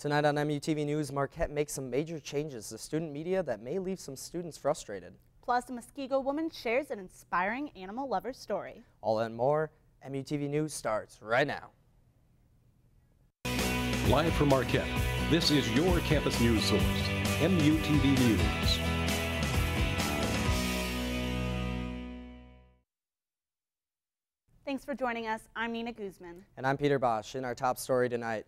Tonight on MUTV News, Marquette makes some major changes to student media that may leave some students frustrated. Plus, a Muskego woman shares an inspiring animal lover story. All that and more, MUTV News starts right now. Live from Marquette, this is your campus news source, MUTV News. Thanks for joining us. I'm Nina Guzman. And I'm Peter Basch. In our top story tonight,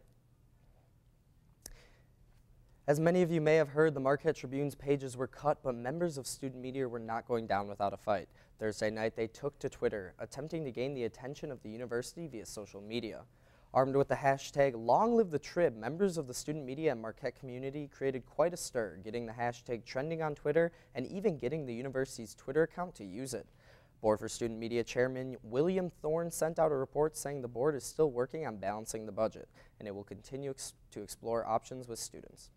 as many of you may have heard, the Marquette Tribune's pages were cut, but members of student media were not going down without a fight. Thursday night, they took to Twitter, attempting to gain the attention of the university via social media. Armed with the hashtag #LongLiveTheTrib, members of the student media and Marquette community created quite a stir, getting the hashtag trending on Twitter and even getting the university's Twitter account to use it. Board for Student Media Chairman William Thorne sent out a report saying the board is still working on balancing the budget, and it will continue to explore options with students.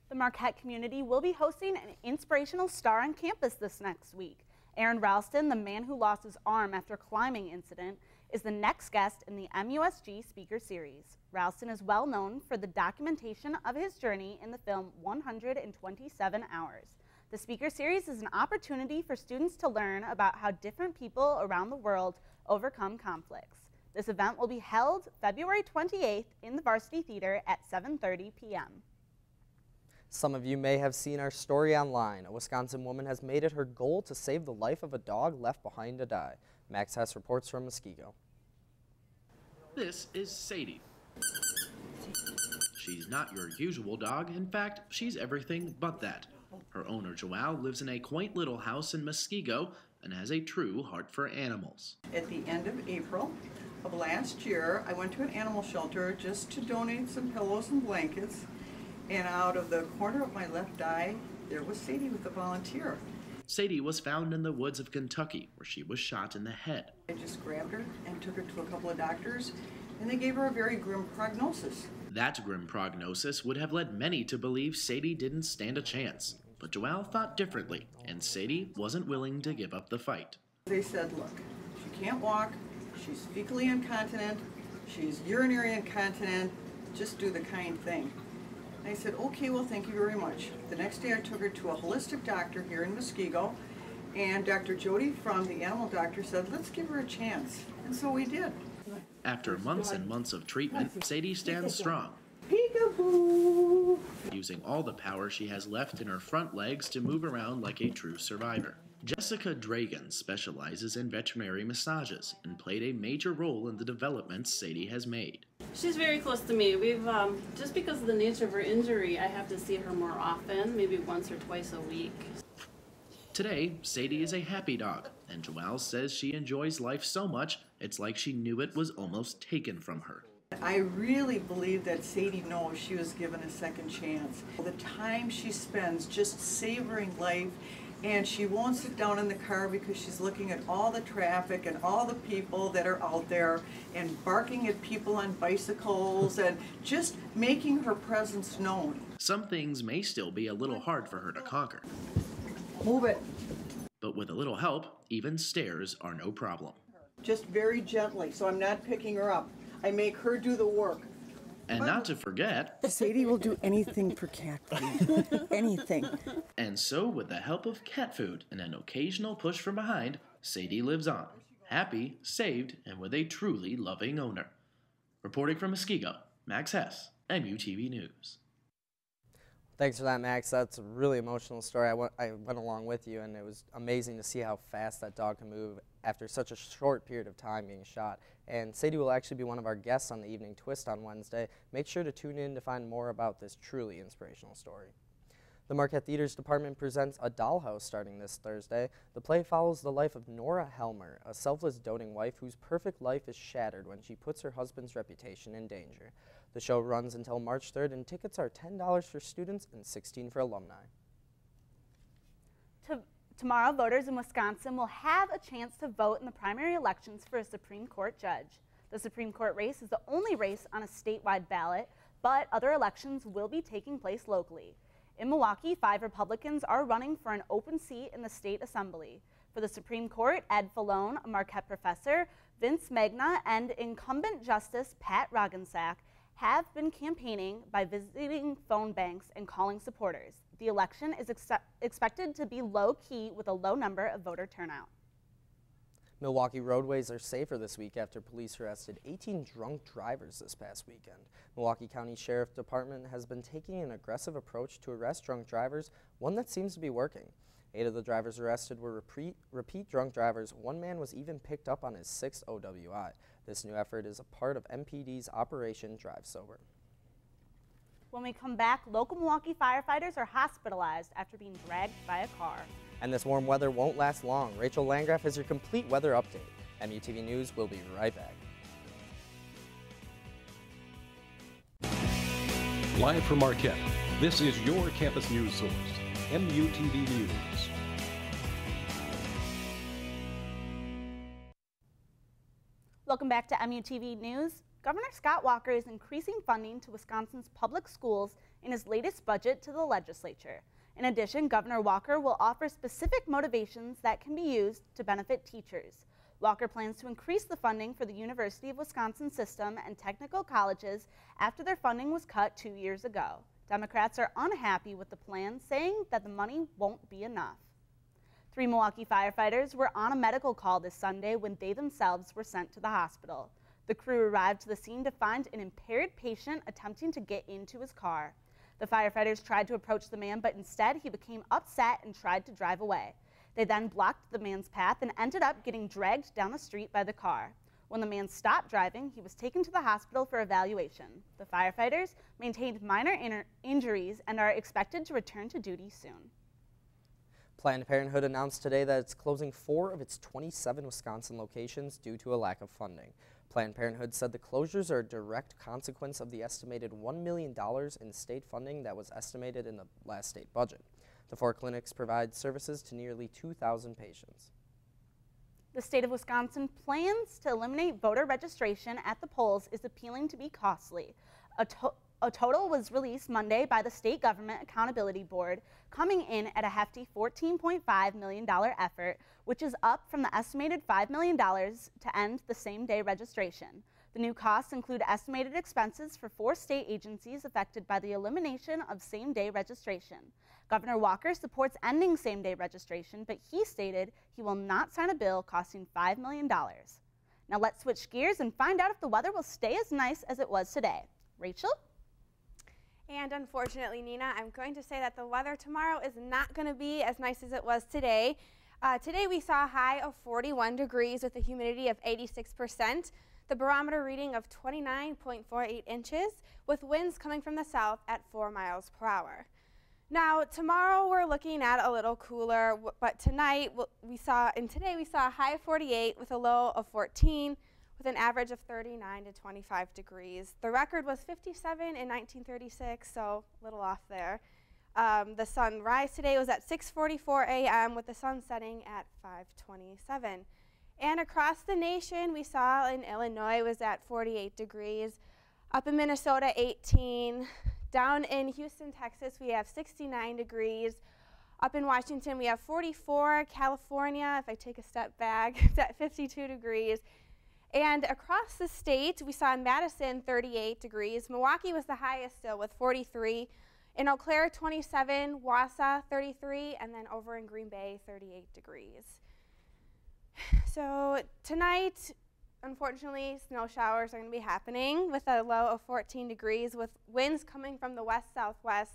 The Marquette community will be hosting an inspirational star on campus this next week. Aaron Ralston, the man who lost his arm after a climbing incident, is the next guest in the MUSG Speaker Series. Ralston is well known for the documentation of his journey in the film 127 Hours. The Speaker Series is an opportunity for students to learn about how different people around the world overcome conflicts. This event will be held February 28th in the Varsity Theater at 7:30 p.m. Some of you may have seen our story online. A Wisconsin woman has made it her goal to save the life of a dog left behind to die. Max Hess reports from Muskego. This is Sadie. She's not your usual dog. In fact, she's everything but that. Her owner, Joelle, lives in a quaint little house in Muskego and has a true heart for animals. At the end of April of last year, I went to an animal shelter just to donate some pillows and blankets. And out of the corner of my left eye, there was Sadie with a volunteer. Sadie was found in the woods of Kentucky, where she was shot in the head. I just grabbed her and took her to a couple of doctors, and they gave her a very grim prognosis. That grim prognosis would have led many to believe Sadie didn't stand a chance. But Joelle thought differently, and Sadie wasn't willing to give up the fight. They said, look, she can't walk, she's fecally incontinent, she's urinary incontinent, just do the kind thing. I said, okay, well, thank you very much. The next day I took her to a holistic doctor here in Muskego, and Dr. Jody from the animal doctor said, let's give her a chance. And so we did. After months and months of treatment, Sadie stands strong, Peekaboo! using all the power she has left in her front legs to move around like a true survivor. Jessica Dragan specializes in veterinary massages and played a major role in the developments Sadie has made. She's very close to me. We've, just because of the nature of her injury, I have to see her more often, maybe once or twice a week. Today, Sadie is a happy dog, and Joelle says she enjoys life so much, it's like she knew it was almost taken from her. I really believe that Sadie knows she was given a second chance. The time she spends just savoring life, and she won't sit down in the car because she's looking at all the traffic and all the people that are out there and barking at people on bicycles and just making her presence known. Some things may still be a little hard for her to conquer. Move it. But with a little help, even stairs are no problem. Just very gently, so I'm not picking her up. I make her do the work. And not to forget, Sadie will do anything for cat food. Anything. And so, with the help of cat food and an occasional push from behind, Sadie lives on, happy, saved, and with a truly loving owner. Reporting from Muskego, Max Hess, MUTV News. Thanks for that, Max. That's a really emotional story. I went along with you, and it was amazing to see how fast that dog can move after such a short period of time being shot. And Sadie will actually be one of our guests on the Evening Twist on Wednesday. Make sure to tune in to find more about this truly inspirational story. The Marquette Theater's department presents A Dollhouse starting this Thursday. The play follows the life of Nora Helmer, a selfless, doting wife whose perfect life is shattered when she puts her husband's reputation in danger. The show runs until March 3rd, and tickets are $10 for students and $16 for alumni. Tomorrow, voters in Wisconsin will have a chance to vote in the primary elections for a Supreme Court judge. The Supreme Court race is the only race on a statewide ballot, but other elections will be taking place locally. In Milwaukee, 5 Republicans are running for an open seat in the state assembly. For the Supreme Court, Ed Falone, a Marquette professor, Vince Magna, and incumbent Justice Pat Roggensack have been campaigning by visiting phone banks and calling supporters. The election is expected to be low-key with a low number of voter turnout. Milwaukee roadways are safer this week after police arrested 18 drunk drivers this past weekend. Milwaukee County Sheriff Department has been taking an aggressive approach to arrest drunk drivers, one that seems to be working. 8 of the drivers arrested were repeat drunk drivers. One man was even picked up on his 6th OWI. This new effort is a part of MPD's Operation Drive Sober. When we come back, local Milwaukee firefighters are hospitalized after being dragged by a car. And this warm weather won't last long. Rachel Landgraf has your complete weather update. MUTV News will be right back. Live from Marquette, this is your campus news source, MUTV News. Welcome back to MUTV News. Governor Scott Walker is increasing funding to Wisconsin's public schools in his latest budget to the legislature. In addition, Governor Walker will offer specific motivations that can be used to benefit teachers. Walker plans to increase the funding for the University of Wisconsin system and technical colleges after their funding was cut 2 years ago. Democrats are unhappy with the plan, saying that the money won't be enough. 3 Milwaukee firefighters were on a medical call this Sunday when they themselves were sent to the hospital. The crew arrived to the scene to find an impaired patient attempting to get into his car. The firefighters tried to approach the man, but instead he became upset and tried to drive away. They then blocked the man's path and ended up getting dragged down the street by the car. When the man stopped driving, he was taken to the hospital for evaluation. The firefighters maintained minor injuries and are expected to return to duty soon. Planned Parenthood announced today that it's closing 4 of its 27 Wisconsin locations due to a lack of funding. Planned Parenthood said the closures are a direct consequence of the estimated $1 million in state funding that was estimated in the last state budget. The 4 clinics provide services to nearly 2,000 patients. The state of Wisconsin plans to eliminate voter registration at the polls is appealing to be costly. A total was released Monday by the State Government Accountability Board, coming in at a hefty $14.5 million effort, which is up from the estimated $5 million to end the same-day registration. The new costs include estimated expenses for 4 state agencies affected by the elimination of same-day registration. Governor Walker supports ending same-day registration, but he stated he will not sign a bill costing $5 million. Now let's switch gears and find out if the weather will stay as nice as it was today. Rachel? And unfortunately, Nina, I'm going to say that the weather tomorrow is not going to be as nice as it was today. Today we saw a high of 41 degrees with a humidity of 86%, the barometer reading of 29.48 inches, with winds coming from the south at 4 miles per hour. Now, tomorrow we're looking at a little cooler, but tonight today we saw a high of 48 with a low of 14, with an average of 39 to 25 degrees. The record was 57 in 1936, so a little off there. The sunrise today was at 6:44 a.m. with the sun setting at 5:27. And across the nation, we saw in Illinois was at 48 degrees, up in Minnesota 18, down in Houston, Texas, we have 69 degrees. Up in Washington, we have 44. California, if I take a step back, it's at 52 degrees. And across the state, we saw in Madison 38 degrees. Milwaukee was the highest still with 43. In Eau Claire, 27. Wausau, 33. And then over in Green Bay, 38 degrees. So tonight, unfortunately, snow showers are going to be happening with a low of 14 degrees with winds coming from the west-southwest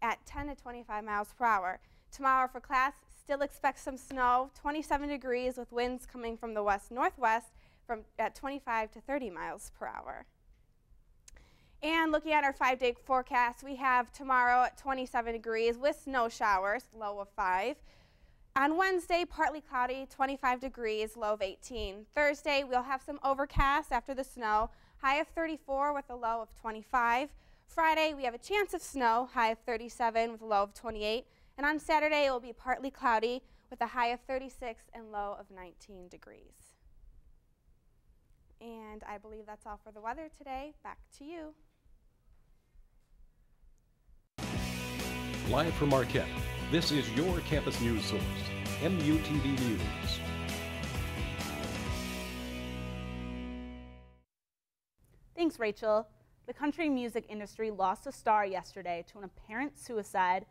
at 10 to 25 miles per hour. Tomorrow for class, still expect some snow, 27 degrees with winds coming from the west-northwest at 25 to 30 miles per hour. And looking at our 5-day forecast, we have tomorrow at 27 degrees with snow showers, low of 5. On Wednesday, partly cloudy, 25 degrees, low of 18. Thursday, we'll have some overcast after the snow, high of 34 with a low of 25. Friday, we have a chance of snow, high of 37 with a low of 28. And on Saturday, it will be partly cloudy with a high of 36 and low of 19 degrees. And I believe that's all for the weather today. Back to you. Live from Marquette, this is your campus news source, MUTV News. Thanks, Rachel. The country music industry lost a star yesterday to an apparent suicide.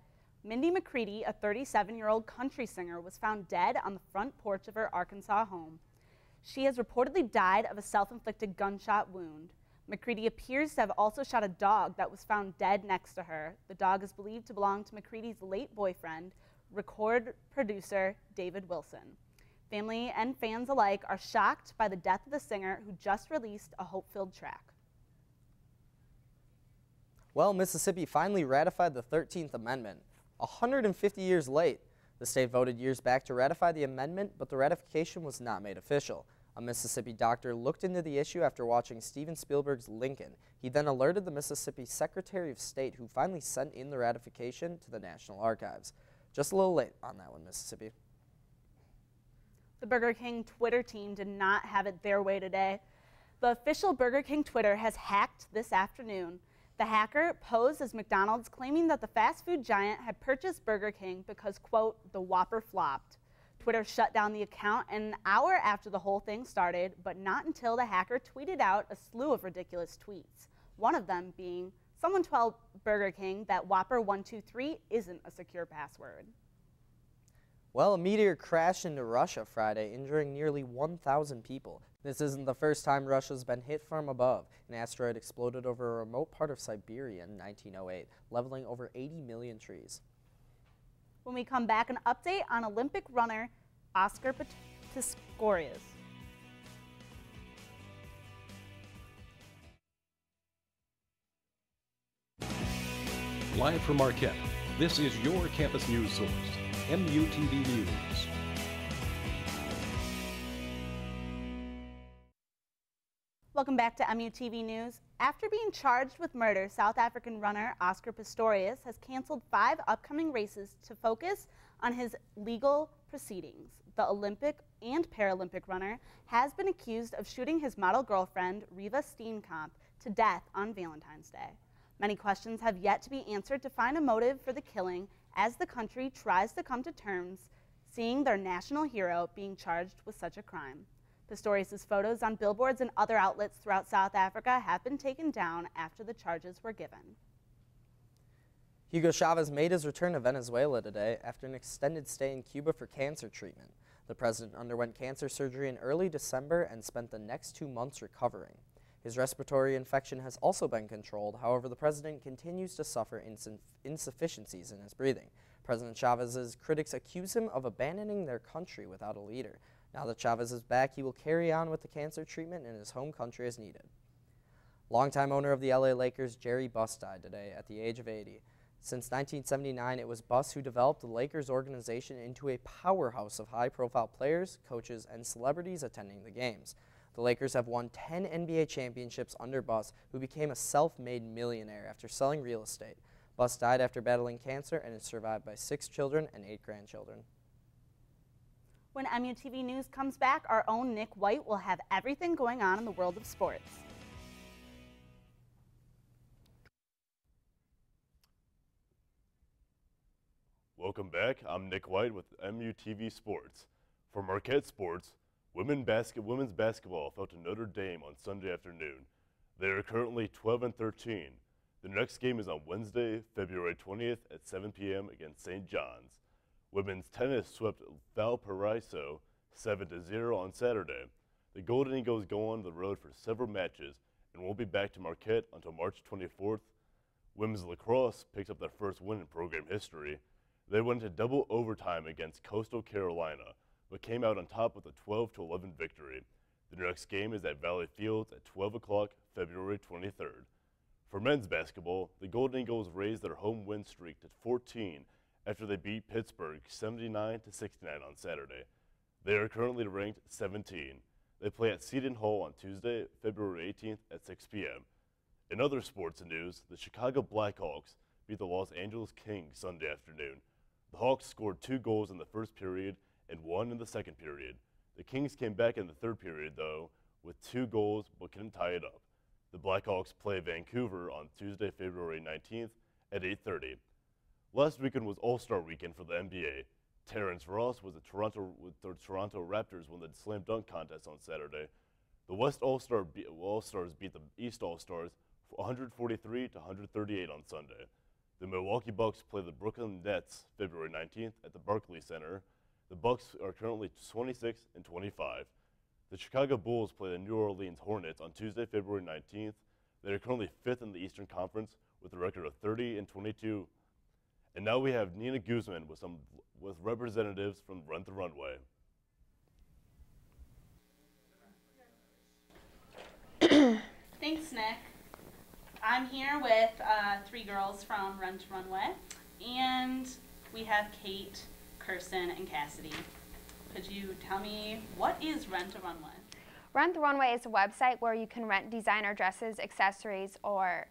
Mindy McCready, a 37-year-old country singer, was found dead on the front porch of her Arkansas home. She has reportedly died of a self-inflicted gunshot wound. McCready appears to have also shot a dog that was found dead next to her. The dog is believed to belong to McCready's late boyfriend, record producer David Wilson. Family and fans alike are shocked by the death of the singer who just released a hope-filled track. Well, Mississippi finally ratified the 13th Amendment, 150 years late. The state voted years back to ratify the amendment, but the ratification was not made official. A Mississippi doctor looked into the issue after watching Steven Spielberg's Lincoln. He then alerted the Mississippi Secretary of State, who finally sent in the ratification to the National Archives. Just a little late on that one, Mississippi. The Burger King Twitter team did not have it their way today. The official Burger King Twitter has hacked this afternoon. The hacker posed as McDonald's, claiming that the fast food giant had purchased Burger King because, quote, the Whopper flopped. Twitter shut down the account an hour after the whole thing started, but not until the hacker tweeted out a slew of ridiculous tweets. One of them being, someone tell Burger King that Whopper 123 isn't a secure password. Well, a meteor crashed into Russia Friday, injuring nearly 1,000 people. This isn't the first time Russia's been hit from above. An asteroid exploded over a remote part of Siberia in 1908, leveling over 80 million trees. When we come back, an update on Olympic runner Oscar Pistorius. Live from Marquette, this is your campus news source, MUTV News. Welcome back to MUTV News. After being charged with murder, South African runner Oscar Pistorius has canceled 5 upcoming races to focus on his legal proceedings. The Olympic and Paralympic runner has been accused of shooting his model girlfriend, Riva Steenkamp, to death on Valentine's Day. Many questions have yet to be answered to find a motive for the killing as the country tries to come to terms seeing their national hero being charged with such a crime. Pistorius' photos on billboards and other outlets throughout South Africa have been taken down after the charges were given. Hugo Chavez made his return to Venezuela today after an extended stay in Cuba for cancer treatment. The president underwent cancer surgery in early December and spent the next 2 months recovering. His respiratory infection has also been controlled. However, the president continues to suffer insufficiencies in his breathing. President Chavez's critics accuse him of abandoning their country without a leader. Now that Chavez is back, he will carry on with the cancer treatment in his home country as needed. Longtime owner of the LA Lakers, Jerry Buss, died today at the age of 80. Since 1979, it was Buss who developed the Lakers organization into a powerhouse of high-profile players, coaches, and celebrities attending the games. The Lakers have won 10 NBA championships under Buss, who became a self-made millionaire after selling real estate. Buss died after battling cancer and is survived by 6 children and 8 grandchildren. When MUTV News comes back, our own Nick Wight will have everything going on in the world of sports. Welcome back. I'm Nick Wight with MUTV Sports. For Marquette Sports, women's basketball fell to Notre Dame on Sunday afternoon. They are currently 12-13. The next game is on Wednesday, February 20th at 7 p.m. against St. John's. Women's tennis swept Valparaiso 7-0 on Saturday. The Golden Eagles go on the road for several matches and won't be back to Marquette until March 24th. Women's lacrosse picked up their first win in program history. They went into double overtime against Coastal Carolina, but came out on top with a 12-11 victory. The next game is at Valley Fields at 12 o'clock, February 23rd. For men's basketball, the Golden Eagles raised their home win streak to 14 after they beat Pittsburgh 79-69 on Saturday. They are currently ranked 17. They play at Seton Hall on Tuesday, February 18th at 6 p.m. In other sports news, the Chicago Blackhawks beat the Los Angeles Kings Sunday afternoon. The Hawks scored 2 goals in the first period and 1 in the second period. The Kings came back in the third period, though, with 2 goals but couldn't tie it up. The Blackhawks play Vancouver on Tuesday, February 19th at 8:30. Last weekend was All-Star Weekend for the NBA. Terrence Ross with the Toronto Raptors won the slam dunk contest on Saturday. The West All-Stars beat the East All-Stars 143 to 138 on Sunday. The Milwaukee Bucks play the Brooklyn Nets February 19th at the Barclays Center. The Bucks are currently 26 and 25. The Chicago Bulls play the New Orleans Hornets on Tuesday, February 19th. They are currently 5th in the Eastern Conference with a record of 30 and 22. And now we have Nina Guzman with representatives from Rent the Runway. Thanks, Nick. I'm here with 3 girls from Rent the Runway, and we have Kate, Kirsten, and Cassidy. Could you tell me, what is Rent the Runway? Rent the Runway is a website where you can rent designer dresses, accessories, or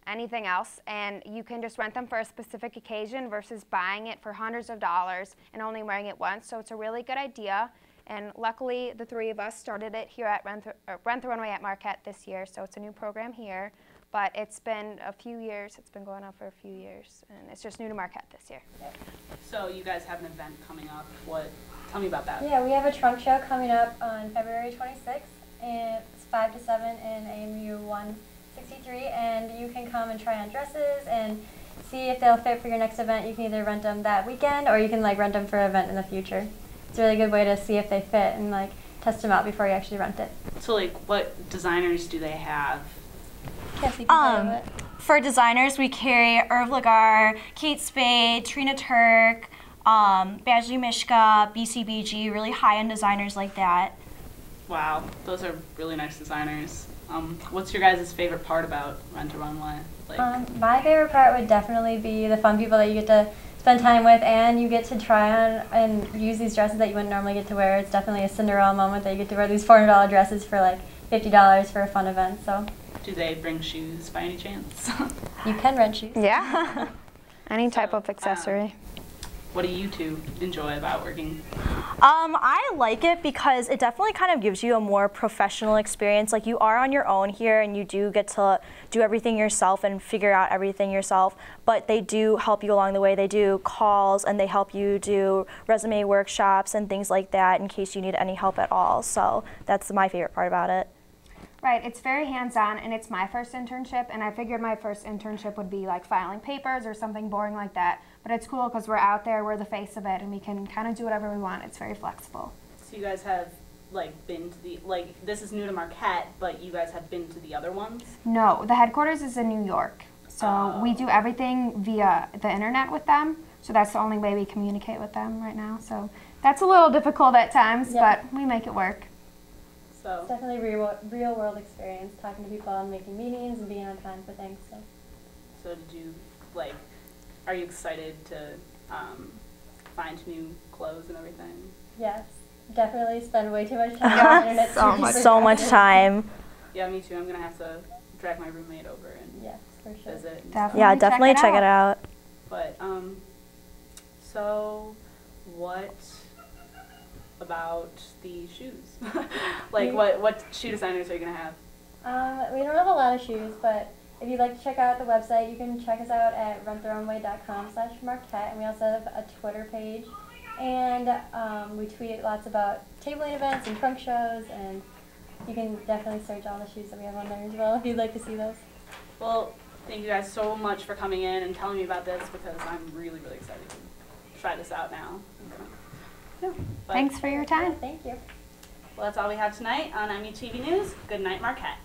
anything else, and you can just rent them for a specific occasion versus buying it for hundreds of dollars and only wearing it once. So it's a really good idea, and luckily the 3 of us started it here at Rent the Runway at Marquette this year, so it's a new program here. But it's been a few years, it's been going on for a few years, and it's just new to Marquette this year. So you guys have an event coming up. Tell me about that. Yeah, we have a trunk show coming up on February 26th, and it's 5 to 7 in AMU 163, and you can come and try on dresses and see if they'll fit for your next event. You can either rent them that weekend, or you can rent them for an event in the future. It's a really good way to see if they fit and test them out before you actually rent it. So what designers do they have? For designers, we carry Irv Lagar, Kate Spade, Trina Turk, Basch Mishka, BCBG, really high-end designers like that. Wow, those are really nice designers. What's your guys' favorite part about Rent the Runway? My favorite part would definitely be the fun people that you get to spend time with, and you get to try on and use these dresses that you wouldn't normally get to wear. It's definitely a Cinderella moment that you get to wear these $400 dresses for $50 for a fun event. So. Do they bring shoes by any chance? You can rent shoes. Yeah, any type of accessory. What do you 2 enjoy about working? I like it because it definitely kind of gives you a more professional experience. Like, you are on your own here, and you do get to do everything yourself and figure out everything yourself, but they do help you along the way. They do calls, and they help you do resume workshops and things like that in case you need any help at all. So that's my favorite part about it. Right, it's very hands-on, and it's my first internship, and I figured my first internship would be filing papers or something boring like that. But it's cool because we're out there, we're the face of it, and we can kind of do whatever we want. It's very flexible. So you guys have been to the, this is new to Marquette, but you guys have been to the other ones? No, the headquarters is in New York. So we do everything via the internet with them. So that's the only way we communicate with them right now. So that's a little difficult at times, but we make it work. So it's definitely real world experience, talking to people and making meetings and being on time for things. So did you are you excited to find new clothes and everything? Yes, definitely spend way too much time on the internet. So much time. Yeah, me too. I'm gonna have to drag my roommate over and visit. Definitely check it out. But so what about the shoes? What shoe designers are you gonna have? We don't have a lot of shoes, but if you'd like to check out the website, you can check us out at renttherunway.com/Marquette, and we also have a Twitter page, and we tweet lots about tabling events and trunk shows, and you can definitely search all the shoes that we have on there as well if you'd like to see those. Well, thank you guys so much for coming in and telling me about this, because I'm really, really excited to try this out now. Thanks for your time. Thank you. Well, that's all we have tonight on MUTV News. Good night, Marquette.